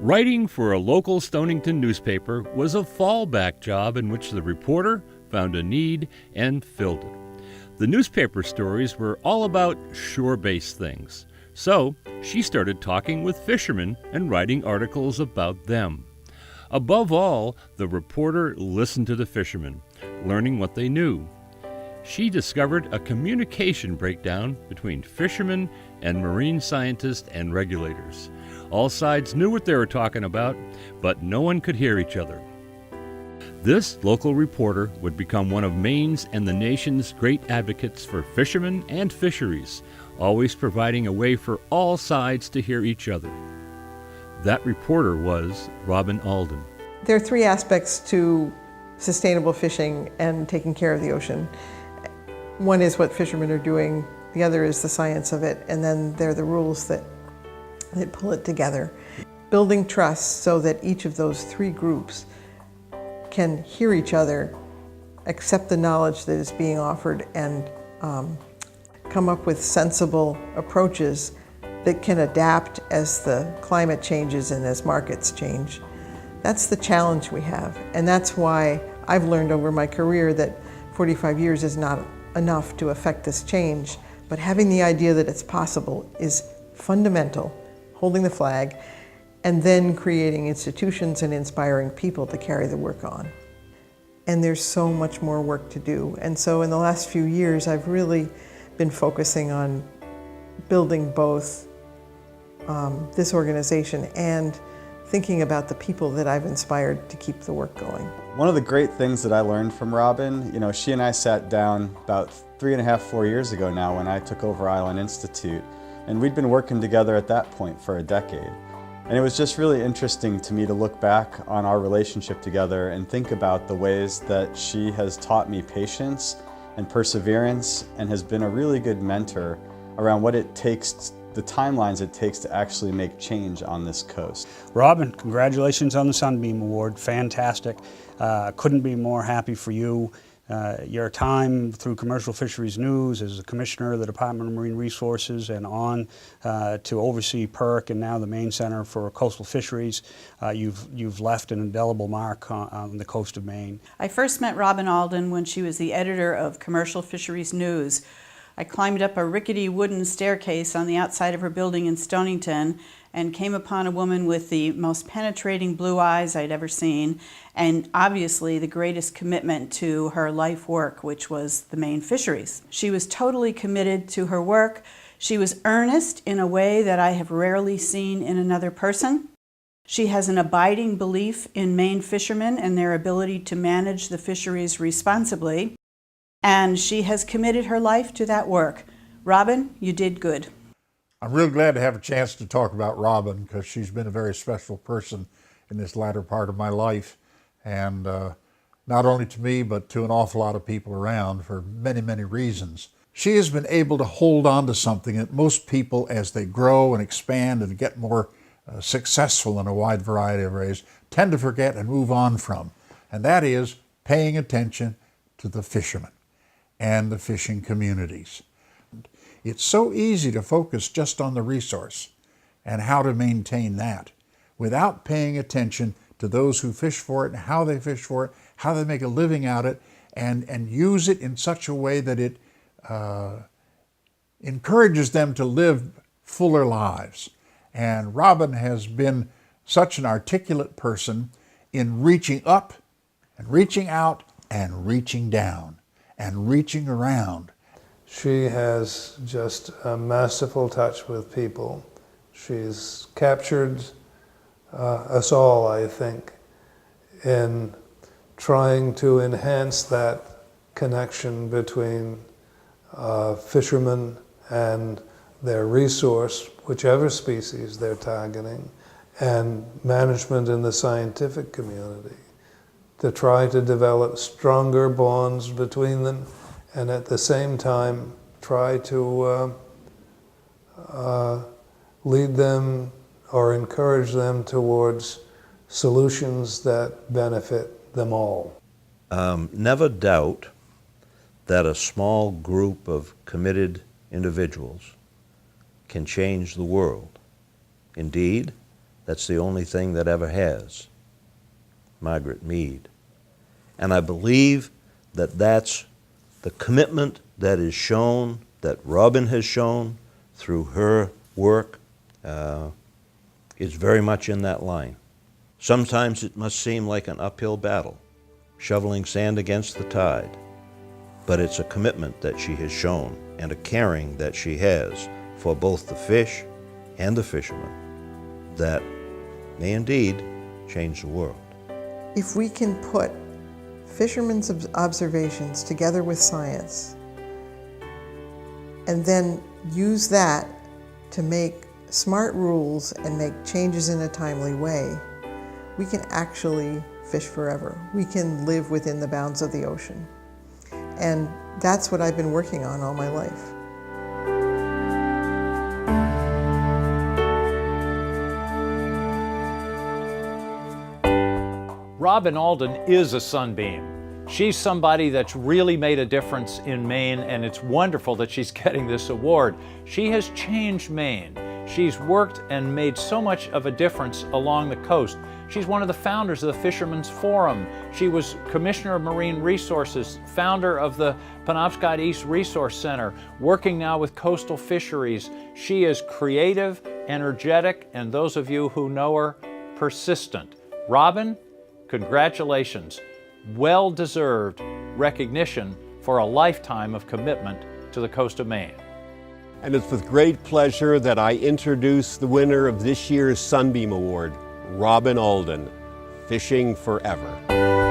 Writing for a local Stonington newspaper was a fallback job in which the reporter found a need and filled it. The newspaper stories were all about shore-based things, so she started talking with fishermen and writing articles about them. Above all, the reporter listened to the fishermen, learning what they knew. She discovered a communication breakdown between fishermen and marine scientists and regulators. All sides knew what they were talking about, but no one could hear each other. This local reporter would become one of Maine's and the nation's great advocates for fishermen and fisheries, always providing a way for all sides to hear each other. That reporter was Robin Alden. There are three aspects to sustainable fishing and taking care of the ocean. One is what fishermen are doing, the other is the science of it, and then there are the rules that pull it together. Building trust so that each of those three groups can hear each other, accept the knowledge that is being offered, and come up with sensible approaches that can adapt as the climate changes and as markets change. That's the challenge we have, and that's why I've learned over my career that 45 years is not enough to affect this change, but having the idea that it's possible is fundamental, holding the flag, and then creating institutions and inspiring people to carry the work on. And there's so much more work to do. And so in the last few years, I've really been focusing on building both this organization and thinking about the people that I've inspired to keep the work going. One of the great things that I learned from Robin, she and I sat down about 3.5, 4 years ago now when I took over Island Institute, and we'd been working together at that point for a decade. And it was just really interesting to me to look back on our relationship together and think about the ways that she has taught me patience and perseverance and has been a really good mentor around what it takes, the timelines it takes to actually make change on this coast. Robin, congratulations on the Sunbeam Award. Fantastic. Couldn't be more happy for you. Your time through Commercial Fisheries News as the Commissioner of the Department of Marine Resources and on to oversee PERC and now the Maine Center for Coastal Fisheries, you've left an indelible mark on the coast of Maine. I first met Robin Alden when she was the editor of Commercial Fisheries News. I climbed up a rickety wooden staircase on the outside of her building in Stonington and came upon a woman with the most penetrating blue eyes I'd ever seen, and obviously the greatest commitment to her life work, which was the Maine fisheries. She was totally committed to her work. She was earnest in a way that I have rarely seen in another person. She has an abiding belief in Maine fishermen and their ability to manage the fisheries responsibly, and she has committed her life to that work. Robin, you did good. I'm real glad to have a chance to talk about Robin because she's been a very special person in this latter part of my life, and not only to me but to an awful lot of people around for many, many reasons. She has been able to hold on to something that most people, as they grow and expand and get more successful in a wide variety of ways, tend to forget and move on from, and that is paying attention to the fishermen and the fishing communities. It's so easy to focus just on the resource and how to maintain that without paying attention to those who fish for it and how they fish for it, how they make a living out of it, and use it in such a way that it encourages them to live fuller lives. And Robin has been such an articulate person in reaching up and reaching out and reaching down and reaching around. She has just a masterful touch with people. She's captured us all, I think, in trying to enhance that connection between fishermen and their resource, whichever species they're targeting, and management in the scientific community, to try to develop stronger bonds between them and at the same time try to lead them or encourage them towards solutions that benefit them all. Never doubt that a small group of committed individuals can change the world. Indeed, That's the only thing that ever has. Margaret Mead. And I believe that that's the commitment that is shown, that Robin has shown through her work, is very much in that line. Sometimes it must seem like an uphill battle, shoveling sand against the tide, but it's a commitment that she has shown and a caring that she has for both the fish and the fishermen that may indeed change the world. If we can put fishermen's observations together with science and then use that to make smart rules and make changes in a timely way, we can actually fish forever. We can live within the bounds of the ocean. And that's what I've been working on all my life. Robin Alden is a sunbeam. She's somebody that's really made a difference in Maine, and it's wonderful that she's getting this award. She has changed Maine. She's worked and made so much of a difference along the coast. She's one of the founders of the Fishermen's Forum. She was Commissioner of Marine Resources, founder of the Penobscot East Resource Center, working now with coastal fisheries. She is creative, energetic, and those of you who know her, persistent. Robin, congratulations. Well-deserved recognition for a lifetime of commitment to the coast of Maine. And it's with great pleasure that I introduce the winner of this year's Sunbeam Award, Robin Alden, Fishing Forever.